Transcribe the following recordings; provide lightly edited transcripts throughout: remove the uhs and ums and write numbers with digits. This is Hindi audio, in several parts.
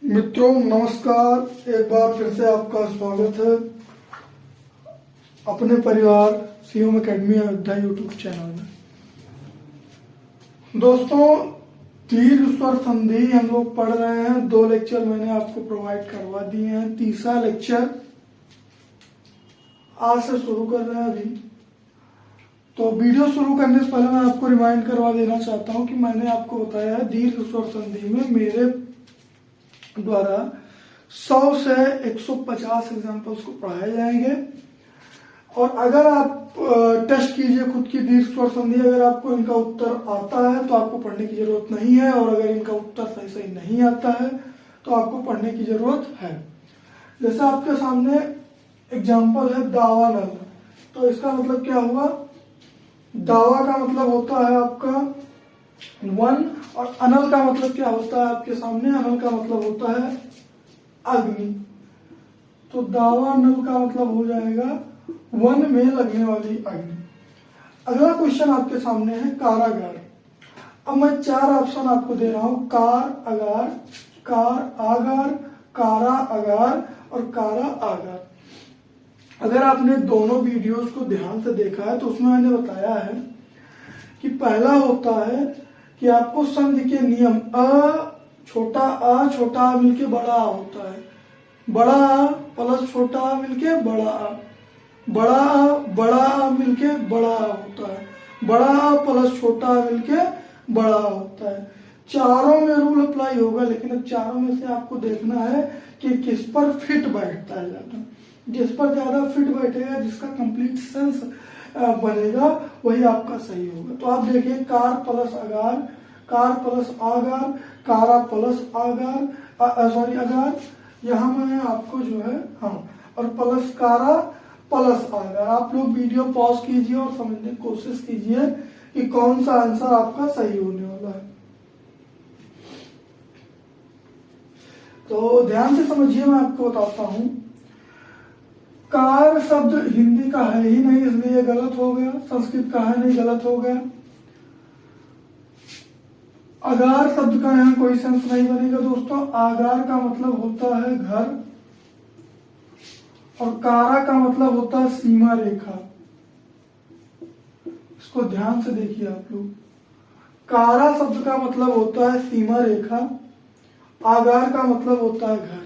मित्रों नमस्कार, एक बार फिर से आपका स्वागत है अपने परिवार सीओम एकेडमी अयोध्या यूट्यूब चैनल में। दोस्तों, दीर्घ स्वर संधि हम लोग पढ़ रहे हैं। 2 लेक्चर मैंने आपको प्रोवाइड करवा दिए हैं। तीसरा लेक्चर आज से शुरू कर रहे हैं अभी। तो वीडियो शुरू करने से पहले मैं आपको रिमाइंड करवा देना चाहता हूं कि मैंने आपको बताया है दीर्घ स्वर संधि में मेरे द्वारा 100 से 150 एग्जाम्पल्स को पढ़ाए जाएंगे। और अगर आप टेस्ट कीजिए खुद की दीर्घ स्वर संधि, अगर आपको इनका उत्तर आता है तो आपको पढ़ने की जरूरत नहीं है, और अगर इनका उत्तर सही सही नहीं आता है तो आपको पढ़ने की जरूरत है। जैसे आपके सामने एग्जाम्पल है दावानल, तो इसका मतलब क्या हुआ? दावा का मतलब होता है आपका 1, और अनल का मतलब क्या होता है आपके सामने? अनल का मतलब होता है अग्नि। तो दावा नल का मतलब हो जाएगा वन में लगने वाली अग्नि। अगला क्वेश्चन आपके सामने है कारागार। अब मैं 4 ऑप्शन आपको दे रहा हूं, कार अगार, कार आगार, कारा अगार और कारा आगार। अगर आपने दोनों वीडियोस को ध्यान से देखा है तो उसमें मैंने बताया है कि पहला होता है कि आपको संधि के नियम छोटा आ मिलके बड़ा आ होता है, बड़ा आ प्लस छोटा आ मिलके बड़ा आ, बड़ा आ मिलके बड़ा आ होता है, बड़ा आ प्लस छोटा आ मिलके बड़ा आ होता है। चारों में रूल अप्लाई होगा, लेकिन अब चारों में से आपको देखना है कि किस पर फिट बैठता है ज्यादा। जिस पर ज्यादा फिट बैठेगा, जिसका कंप्लीट सेंस बनेगा, वही आपका सही होगा। तो आप देखिए, कार प्लस अगार, कार प्लस आगार, कारा प्लस आगार, सॉरी अगार, यहाँ मैं आपको जो है और प्लस कारा प्लस आगार। आप लोग वीडियो पॉज कीजिए और समझने की कोशिश कीजिए कि कौन सा आंसर आपका सही होने वाला है। तो ध्यान से समझिए, मैं आपको बताता हूं। कार शब्द हिंदी का है ही नहीं, इसलिए गलत हो गया। संस्कृत का है नहीं, गलत हो गया। अगार शब्द का यहाँ कोई सेंस नहीं बनेगा दोस्तों। आगार का मतलब होता है घर, और कारा का मतलब होता है सीमा रेखा। इसको ध्यान से देखिए आप लोग। कारा शब्द का मतलब होता है सीमा रेखा, आगार का मतलब होता है घर।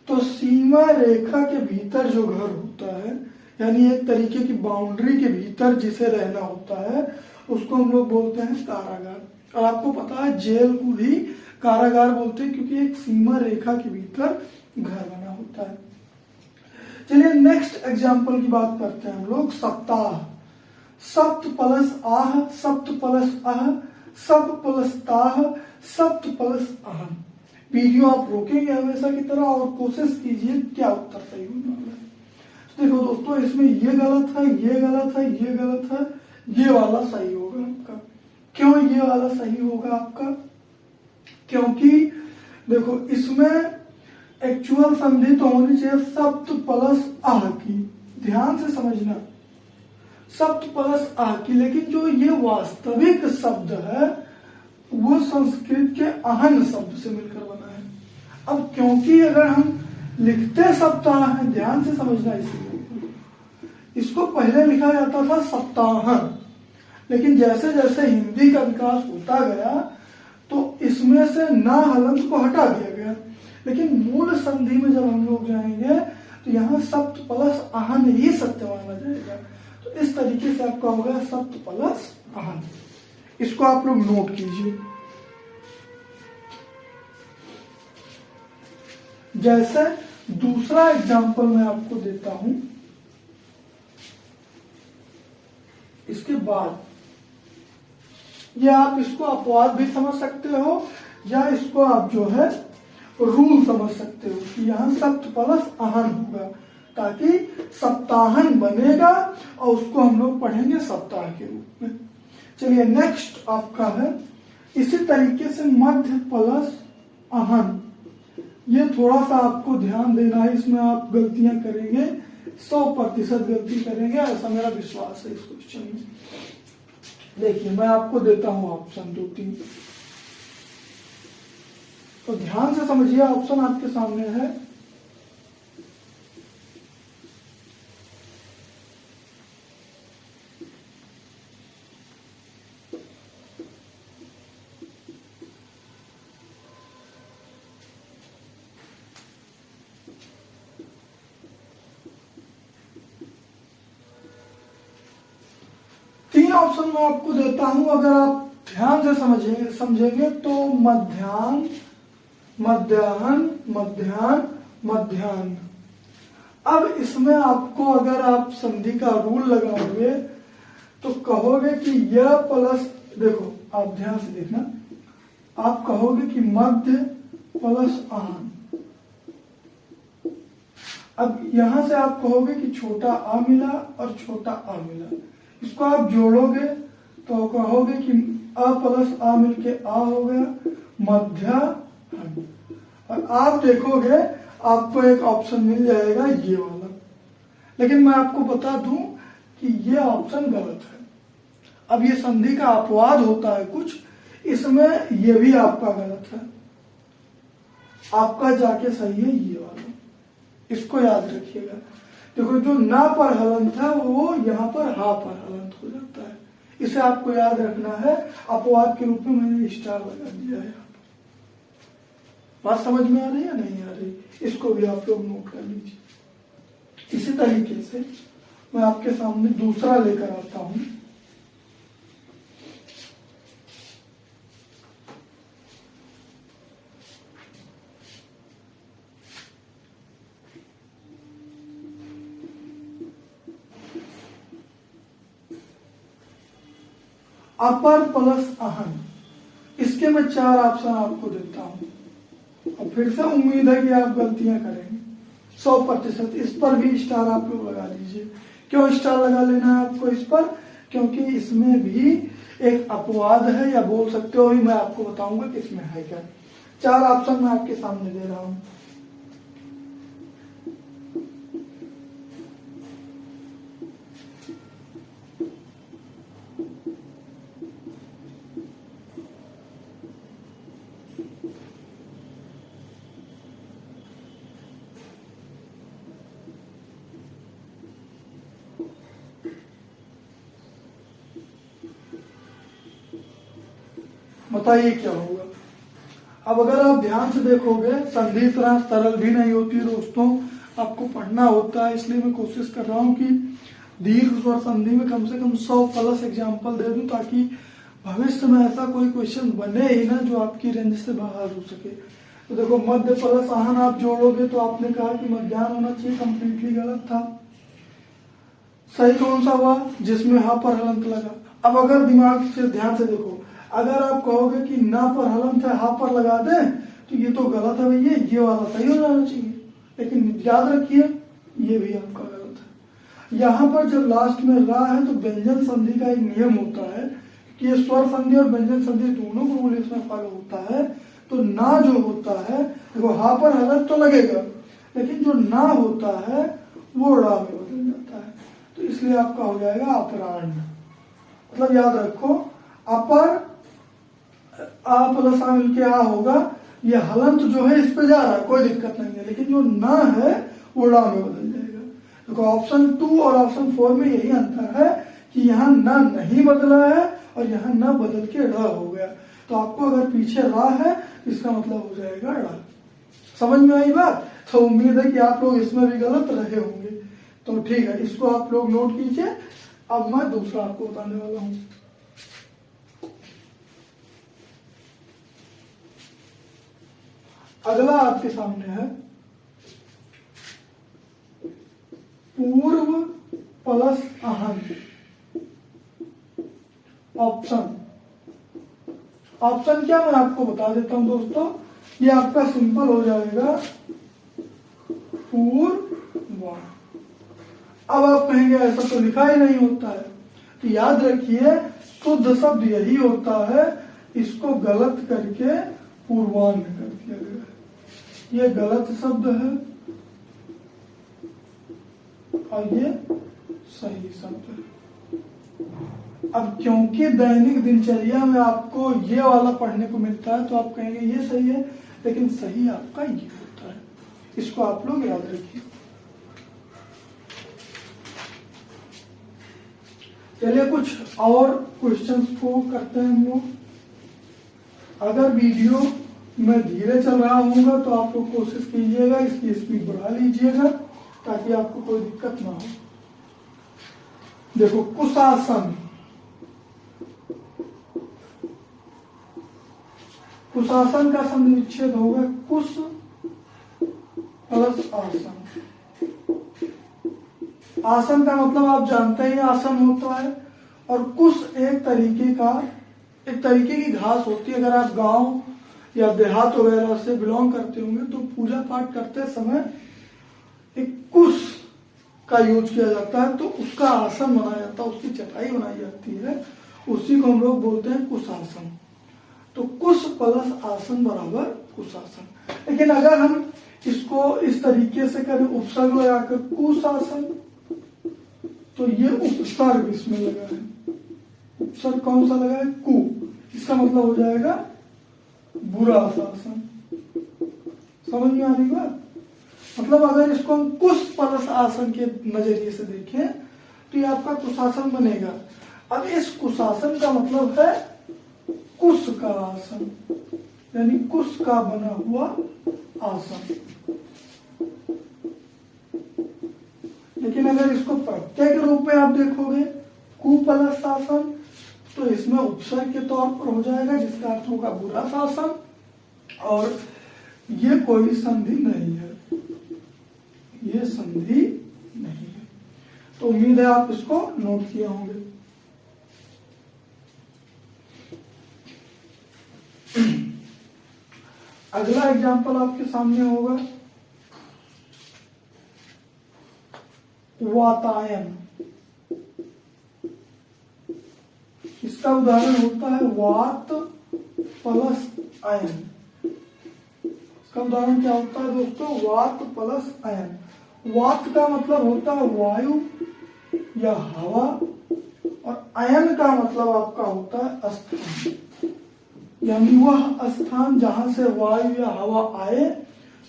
तो सीमा रेखा के भीतर जो घर होता है, यानी एक तरीके की बाउंड्री के भीतर जिसे रहना होता है, उसको हम लोग बोलते हैं कारागार। और आपको पता है जेल को भी कारागार बोलते हैं, क्योंकि एक सीमा रेखा के भीतर घर बना होता है। चलिए नेक्स्ट एग्जाम्पल की बात करते हैं हम लोग। सप्ताह, सप्त प्लस आह, सप्त प्लस आह, सप्त प्लस ताह, सप्त प्लस आहम। वीडियो आप रोकेंगे हमेशा की तरह और कोशिश कीजिए क्या उत्तर सही होने वाला है। तो देखो दोस्तों, इसमें ये गलत है, ये गलत है, ये गलत है, ये वाला सही होगा आपका। क्यों ये वाला सही होगा आपका? क्योंकि देखो, इसमें एक्चुअल संधि तो होनी चाहिए सप्त प्लस आह की। ध्यान से समझना, सप्त प्लस आह की। लेकिन जो ये वास्तविक शब्द है वो संस्कृत के अहन शब्द से मिलकर बना है। अब क्योंकि अगर हम लिखते सप्ताह है, ध्यान से समझना, इसीलिए इसको पहले लिखा जाता था सप्ताहन। लेकिन जैसे जैसे हिंदी का विकास होता गया तो इसमें से ना हलंत को हटा दिया गया। लेकिन मूल संधि में जब हम लोग जाएंगे तो यहाँ सप्त प्लस आहन ही सत्य माना जाएगा। तो इस तरीके से आपका होगा सप्त प्लस आहन। इसको आप लोग नोट कीजिए। जैसे दूसरा एग्जांपल मैं आपको देता हूं, इसके बाद ये आप इसको अपवाद भी समझ सकते हो, या इसको आप जो है रूल समझ सकते हो कि यहां सप्त प्लस आहन होगा, ताकि सप्ताहन बनेगा और उसको हम लोग पढ़ेंगे सप्ताह के रूप में। चलिए नेक्स्ट आपका है इसी तरीके से मध्य प्लस आहन। ये थोड़ा सा आपको ध्यान देना है, इसमें आप गलतियां करेंगे, 100% गलती करेंगे, ऐसा मेरा विश्वास है इस क्वेश्चन में। देखिए मैं आपको देता हूं ऑप्शन 2-3। तो ध्यान से समझिए, ऑप्शन आपके सामने है। तीन ऑप्शन मैं आपको देता हूं, अगर आप ध्यान से समझेंगे तो मध्याह्न, मध्याह्न, मध्याह्न, मध्याह्न। अब इसमें आपको अगर आप संधि का रूल लगाओगे तो कहोगे कि यह प्लस, देखो आप ध्यान से देखना, आप कहोगे कि मध्य प्लस आन। अब यहां से आप कहोगे कि छोटा आ मिला और छोटा आ मिला, इसको आप जोड़ोगे तो कहोगे कि अ प्लस आ मिलके आ हो गया, मध्याह्न। और आप देखोगे आपको एक ऑप्शन मिल जाएगा ये वाला, लेकिन मैं आपको बता दूं कि ये ऑप्शन गलत है। अब ये संधि का अपवाद होता है कुछ, इसमें ये भी आपका गलत है। आपका जाके सही है ये वाला, इसको याद रखिएगा। देखो जो ना पर हलंत है वो यहाँ पर हा पर हलंत हो जाता है, इसे आपको याद रखना है। अपवाद के रूप में मैंने स्टार लगा दिया है। यहाँ पर बात समझ में आ रही है नहीं आ रही, इसको भी आप लोग नोट कर लीजिए। इसी तरीके से मैं आपके सामने दूसरा लेकर आता हूं। अपर प्लस आहन, इसके मैं 4 ऑप्शन आपको देता हूं और फिर से उम्मीद है कि आप गलतियां करेंगे 100%। इस पर भी स्टार आप लोग लगा लीजिए। क्यों स्टार लगा लेना है आपको इस पर? क्योंकि इसमें भी एक अपवाद है, या बोल सकते हो, मैं आपको बताऊंगा कि इसमें है क्या। 4 ऑप्शन मैं आपके सामने दे रहा हूं। बताइए क्या होगा। अब अगर आप ध्यान से देखोगे, संधि इतना सरल भी नहीं होती है दोस्तों, आपको पढ़ना होता है। इसलिए मैं कोशिश कर रहा हूं कि दीर्घ स्वर संधि में कम से कम 100 प्लस एग्जाम्पल दे दूं, ताकि भविष्य में ऐसा कोई क्वेश्चन बने ही ना जो आपकी रेंज से बाहर हो सके। तो देखो मध्य प्लस आहन आप जोड़ोगे तो आपने कहा कि मध्याह्न होना चाहिए, कंप्लीटली गलत था। सही कौन सा हुआ? जिसमें हा पर हलंत लगा। अब अगर दिमाग से ध्यान से देखो, अगर आप कहोगे कि ना पर हलंत है हा पर लगा दे तो ये तो गलत है भैया, ये वाला सही हो जाना चाहिए। लेकिन याद रखिए ये भी आपका गलत है। यहाँ पर जब लास्ट में रा है तो व्यंजन संधि का एक नियम होता है कि ये स्वर संधि और व्यंजन संधि दोनों को रूल इसमें फॉलो होता है। तो ना जो होता है, देखो हा पर हलंत तो लगेगा, लेकिन जो ना होता है वो रा में बदल जाता है। तो इसलिए आपका हो जाएगा अपराह्न। मतलब याद रखो, अपर आ प्लस आ मिलके आ होगा, ये हलंत जो है इस पे जा रहा है, कोई दिक्कत नहीं है, लेकिन जो ना है वो ड़ा में बदल जाएगा। देखो ऑप्शन 2 और ऑप्शन 4 में यही अंतर है कि यहाँ ना नहीं बदला है और यहाँ ना बदल के ड़ा हो गया। तो आपको अगर पीछे रा है इसका मतलब हो जाएगा ड़ा। समझ में आई बात? तो उम्मीद है कि आप लोग इसमें भी गलत रहे होंगे। तो ठीक है, इसको आप लोग नोट कीजिए। अब मैं दूसरा आपको बताने वाला हूं। अगला आपके सामने है पूर्व प्लस आहन। ऑप्शन क्या मैं आपको बता देता हूं दोस्तों, ये आपका सिंपल हो जाएगा पूर्व। अब आप कहेंगे ऐसा तो लिखा ही नहीं होता है, तो याद रखिए शुद्ध शब्द यही होता है, इसको गलत करके पूर्वान्ह कर दिया गया है। ये गलत शब्द है और ये सही शब्द है। अब क्योंकि दैनिक दिनचर्या में आपको ये वाला पढ़ने को मिलता है तो आप कहेंगे ये सही है, लेकिन सही आपका ये होता है। इसको आप लोग याद रखिए। चलिए कुछ और क्वेश्चंस को करते हैं हम लोग। अगर वीडियो में धीरे चल रहा होगा तो आप लोग कोशिश कीजिएगा इसकी स्पीड बढ़ा लीजिएगा ताकि आपको कोई दिक्कत ना हो। देखो कुशासन, कुशासन का संधि विच्छेद होगा कुश प्लस आसन। आसन का मतलब आप जानते हैं आसन होता है, और कुश एक तरीके की घास होती है। अगर आप गांव या देहात वगैरह से बिलोंग करते होंगे तो पूजा पाठ करते समय एक कुश का यूज किया जाता है, तो उसका आसन बनाया जाता है, उसकी चटाई बनाई जाती है, उसी को हम लोग बोलते हैं कुशासन। तो कुश प्लस आसन बराबर कुशासन। लेकिन अगर हम इसको इस तरीके से करें उपसर्ग लगाकर कुशासन, तो ये उपसर्ग इसमें लगा है। उपसर्ग कौन सा लगा है? कु। इसका मतलब हो जाएगा बुरा शासन। समझ में आ रही बात? मतलब अगर इसको हम कुश प्लस आसन के नजरिए से देखें तो ये आपका कुशासन बनेगा। अब इस कुशासन का मतलब है कुश का आसन, यानी कुश का बना हुआ आसन। लेकिन अगर इसको प्रत्यय के रूप में आप देखोगे कु प्लस आसन, तो इसमें उपसर्ग के तौर पर हो जाएगा, जिसका अर्थ होगा बुरा शासन, और ये कोई संधि नहीं है, ये संधि नहीं है। तो उम्मीद है आप इसको नोट किए होंगे। अगला एग्जाम्पल आपके सामने होगा वातायन। इसका उदाहरण होता है वात प्लस आयन। इसका उदाहरण क्या होता है दोस्तों? वात प्लस आयन। वात का मतलब होता है वायु या हवा, और आयन का मतलब आपका होता है स्थान, यानी वह स्थान जहां से वायु या हवा आए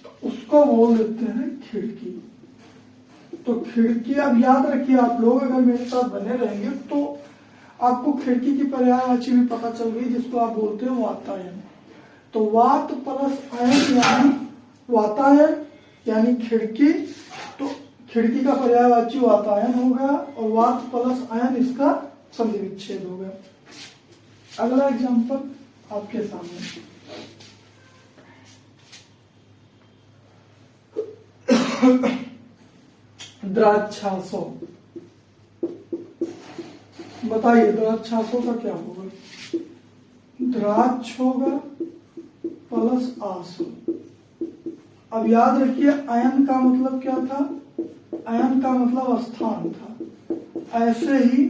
तो उसको बोल देते हैं खिड़की। तो खिड़की, अब याद रखिए आप लोग, अगर मेरे साथ बने रहेंगे तो आपको खिड़की की पर्यायवाची भी पता चल गई, जिसको आप बोलते हैं वातायन। तो वात प्लस आयन यानी वातायन यानी खिड़की, तो खिड़की का पर्यायवाची वातायन हो गया, और वात प्लस आयन इसका संधि विच्छेद हो गया। अगला एग्जांपल आपके सामने द्राक्षासो। बताइए द्राक्षासो का क्या होगा? द्राक्ष होगा प्लस आसो। अब याद रखिए आयन का मतलब क्या था? आयन का मतलब स्थान था। ऐसे ही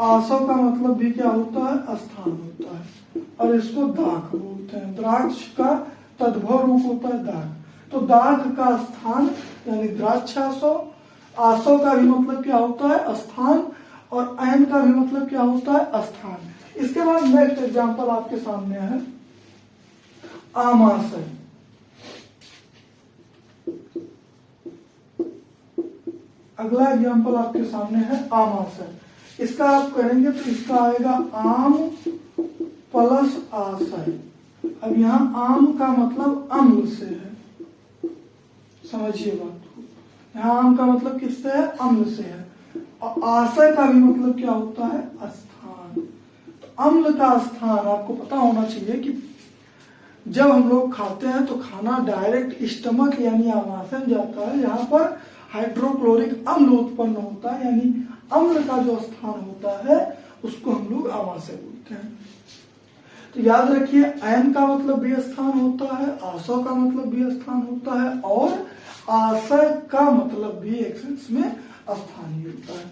आसो का मतलब भी क्या होता है? स्थान होता है, और इसको दाख बोलते हैं। द्राक्ष का तद्भव रूप होता है दाख। तो दाख का स्थान यानी द्राक्षासो। आसो का भी मतलब क्या होता है? स्थान, और आयन का भी मतलब क्या होता है? स्थान। इसके बाद नेक्स्ट एग्जांपल आपके सामने है आमाशय। अगला एग्जांपल आपके सामने है आमाशय। इसका आप करेंगे तो इसका आएगा आम प्लस आशय। अब यहाँ आम का मतलब अम्ल से है, समझिए बात को। यहाँ आम का मतलब किससे है? अम्ल से है। और आशय का भी मतलब क्या होता है? स्थान। तो अम्ल का स्थान आपको पता होना चाहिए कि जब हम लोग खाते हैं तो खाना डायरेक्ट स्टमक यानी आमाशय में जाता है। यहाँ पर हाइड्रोक्लोरिक अम्ल उत्पन्न होता है, यानी अम्ल का जो स्थान होता है उसको हम लोग आमाशय बोलते हैं। तो याद रखिए आयन का मतलब भी स्थान होता है, आसो का मतलब भी स्थान होता है, और आशय का मतलब भी एक सेंस में स्थान ही होता है।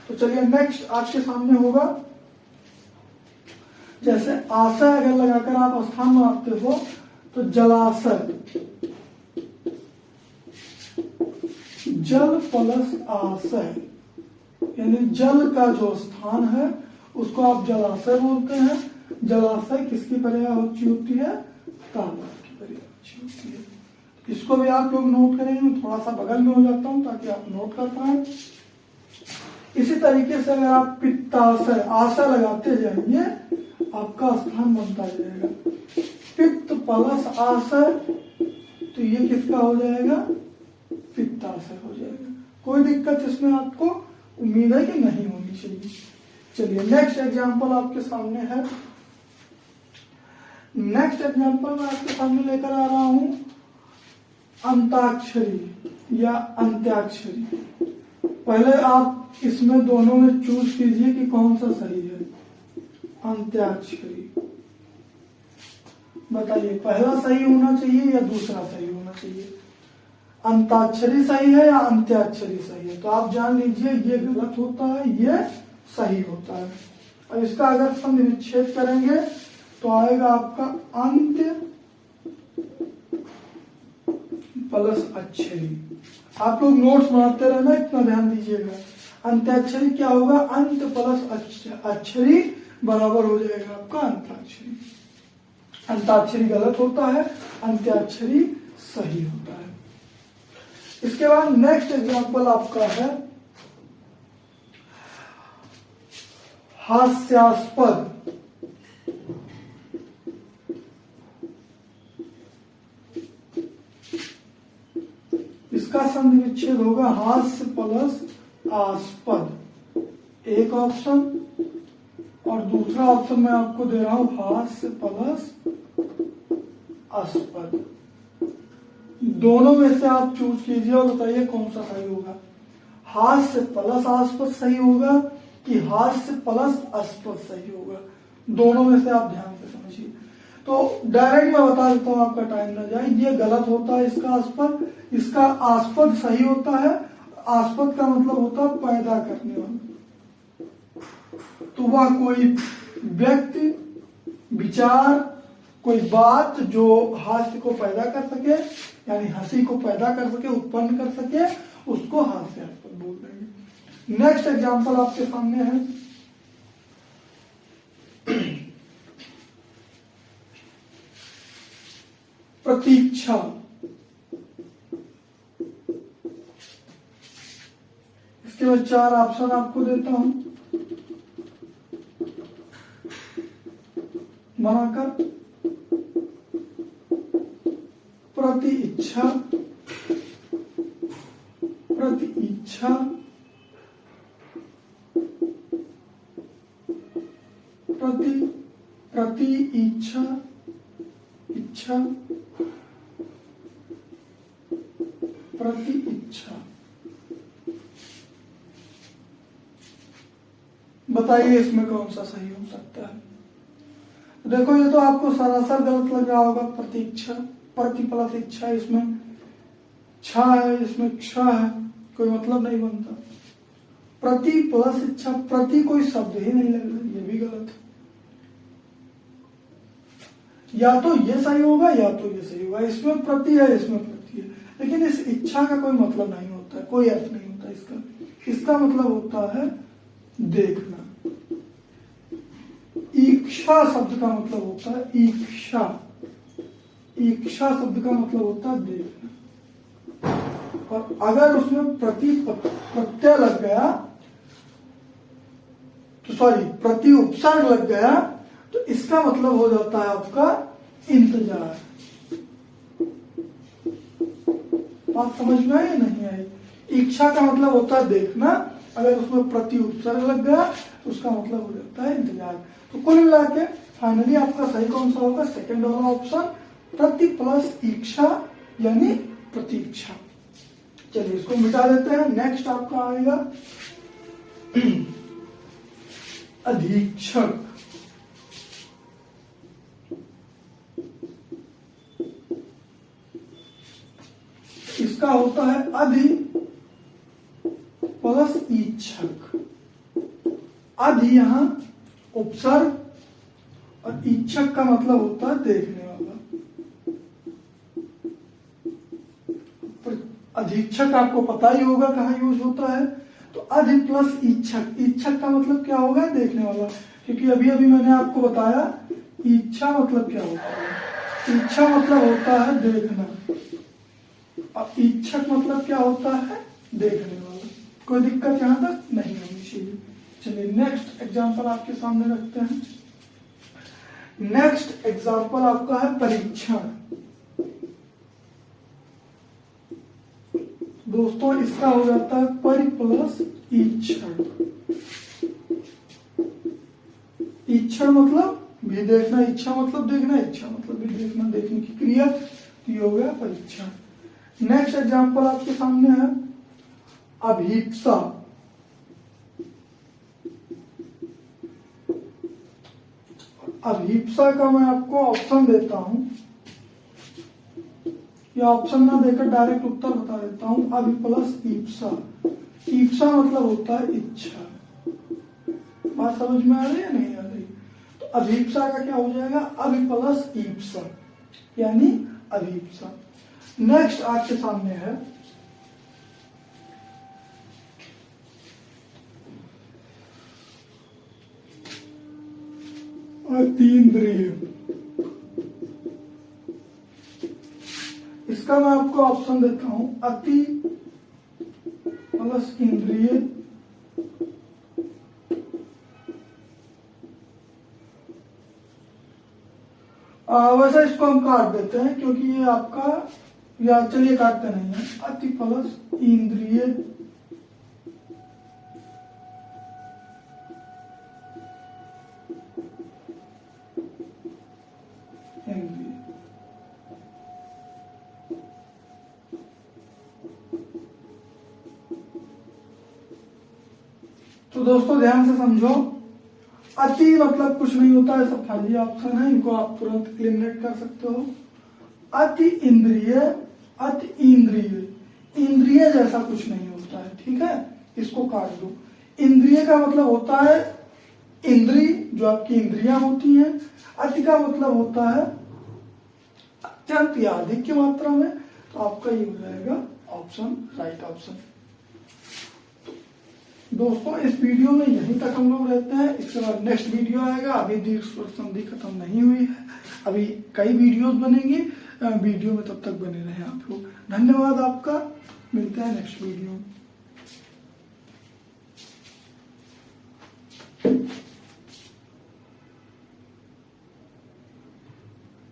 तो चलिए नेक्स्ट आपके सामने होगा, जैसे आशय अगर लगाकर आप स्थान बनाते हो तो जलाशय, जल प्लस आशय, यानी जल का जो स्थान है उसको आप जलाशय बोलते हैं। जलाशय किसकी पर्यायवाची होती है? तालाब की पर्यायवाची। इसको भी आप लोग नोट करेंगे। मैं थोड़ा सा बगल में हो जाता हूं ताकि आप नोट कर पाए। इसी तरीके से अगर आप पित्ताशय आशा लगाते जाएंगे आपका स्थान बनता जाएगा। पित्त प्लस आशय, तो ये किसका हो जाएगा? पित्ताशय हो जाएगा। कोई दिक्कत इसमें आपको उम्मीद है कि नहीं होनी चाहिए। चलिए नेक्स्ट एग्जांपल आपके सामने है। नेक्स्ट एग्जांपल मैं आपके सामने लेकर आ रहा हूं अंताक्षरी या अंत्याक्षरी। पहले आप इसमें दोनों में चूज कीजिए कि कौन सा सही है। अंत्याक्षरी, बताइए पहला सही होना चाहिए या दूसरा सही होना चाहिए? अंताक्षरी सही है या अंत्याक्षरी सही है? तो आप जान लीजिए ये गलत होता है, ये सही होता है। और इसका अगर संधि विच्छेद करेंगे तो आएगा आपका अंत्य प्लस अक्षरी। आप लोग नोट्स बनाते रहना, इतना ध्यान दीजिएगा। अंत्याक्षरी क्या होगा? अंत प्लस अक्षरी बराबर हो जाएगा आपका अंताक्षरी। अंताक्षरी गलत होता है, अंत्याक्षरी सही होता है। इसके बाद नेक्स्ट एग्जांपल आपका है हास्यास्पद। इसका संधि विच्छेद होगा हास्य प्लस आस्पद, एक ऑप्शन। और दूसरा ऑप्शन मैं आपको दे रहा हूं हास्य प्लस आस्पद। दोनों में से आप चूज कीजिए और बताइए कौन सा सही होगा। हास्य प्लस आस्पद सही होगा कि हास्य प्लस आस्पद सही होगा? दोनों में से आप ध्यान से समझिए। तो डायरेक्ट मैं बता देता हूं, आपका टाइम न जाए। ये गलत होता है इसका आस्पद, इसका आस्पद सही होता है। आस्पद का मतलब होता है पैदा करने वाला। तो वह कोई व्यक्ति, विचार, कोई बात जो हास्य को पैदा कर सके, यानी हंसी को पैदा कर सके, उत्पन्न कर सके, उसको हास्यास्पद बोल देंगे। नेक्स्ट एग्जांपल आपके सामने है प्रतीक्षा। इसके बाद 4 ऑप्शन आपको देता हूं बनाकर। प्रति इच्छा, प्रति इच्छा, प्रति इच्छा, इच्छा, प्रति इच्छा। बताइए इसमें कौन सा सही हो सकता है? देखो ये तो आपको सरासर गलत लग रहा होगा। प्रतीक्षा, प्रति प्लस इच्छा, इसमें छा है, इसमें क्ष है, कोई मतलब नहीं बनता। प्रति प्लस इच्छा, प्रति कोई शब्द ही नहीं लग रहा, ये भी गलत है। या तो ये सही होगा या तो ये सही होगा। इसमें प्रति है, इसमें प्रति है, लेकिन इस इच्छा का कोई मतलब नहीं होता है, कोई अर्थ नहीं होता इसका। इसका मतलब होता है देखना। इच्छा शब्द का मतलब होता है इच्छा, इच्छा शब्द का मतलब होता है देखना। और अगर उसमें प्रत्यय लग गया तो प्रति उपसर्ग लग गया तो इसका मतलब हो जाता है आपका इंतजार। बात समझ में आई नहीं आई? इच्छा का मतलब होता है देखना, अगर उसमें प्रति उपसर्ग लग गया तो उसका मतलब हो जाता है इंतजार। तो कुल मिला के फाइनली आपका सही कौन सा होगा? सेकंड वाला ऑप्शन, प्रति प्लस इच्छा यानी प्रतीक्षा। चलिए इसको मिटा देते हैं। नेक्स्ट आपका आएगा अधीक्षक। इसका होता है अधि प्लस इच्छक। अधि यहां उपसर्ग और इच्छक का मतलब होता है देखने वाला। अधीक्षक आपको पता ही होगा कहाँ यूज होता है। तो अधि प्लस इच्छक, इच्छक का मतलब क्या होगा? देखने वाला। क्योंकि अभी अभी मैंने आपको बताया इच्छा मतलब क्या होता है। इच्छा मतलब होता है देखना। अब इच्छक मतलब क्या होता है? देखने वाला। कोई दिक्कत यहां तक नहीं होनी चाहिए। चलिए नेक्स्ट एग्जांपल आपके सामने रखते हैं। नेक्स्ट एग्जांपल आपका है परीक्षण। दोस्तों इसका हो जाता है परि प्लस ईक्षण। ईक्षण मतलब भी देखना, इच्छा मतलब देखना, इच्छा मतलब भी देखना, देखने की क्रिया, तो ये हो गया परीक्षण। नेक्स्ट एग्जांपल आपके सामने है अभीप्सा। अभीप्सा का मैं आपको ऑप्शन देता हूं, या ऑप्शन ना देकर डायरेक्ट उत्तर बता देता हूं। अभि प्लस ईप्सा। ईप्सा मतलब होता है इच्छा। बात समझ में आ रही है नहीं आ रही? तो अभीप्सा का क्या हो जाएगा? अभि प्लस ईप्सा यानी अभीप्सा। नेक्स्ट आपके सामने है अतीन्द्रिय। इसका मैं आपको ऑप्शन देता हूं अति प्लस इंद्रिय, वैसे इसको हम काट देते हैं क्योंकि ये आपका, या चलिए काटते नहीं है। अति प्लस इंद्रिय इंद्रिय। तो दोस्तों ध्यान से समझो, अति मतलब कुछ नहीं होता है, सब खाली ऑप्शन है, इनको आप तुरंत एलिमिनेट कर सकते हो। अति इंद्रिय, अति इंद्रिय, इंद्रिय जैसा कुछ नहीं होता है, ठीक है, इसको काट दो। इंद्रिय का मतलब होता है इंद्री, जो आपकी इंद्रियां होती हैं। अति का मतलब होता है अत्यंत या अधिक की मात्रा में। तो आपका ये हो जाएगा ऑप्शन, राइट ऑप्शन। दोस्तों इस वीडियो में यहीं तक हम लोग रहते हैं। इसके बाद नेक्स्ट वीडियो आएगा। अभी दीर्घ स्वर संधि खत्म नहीं हुई है, अभी कई वीडियोस बनेंगी। वीडियो में तब तक बने रहे आप लोग। धन्यवाद आपका, मिलते हैं नेक्स्ट वीडियो में।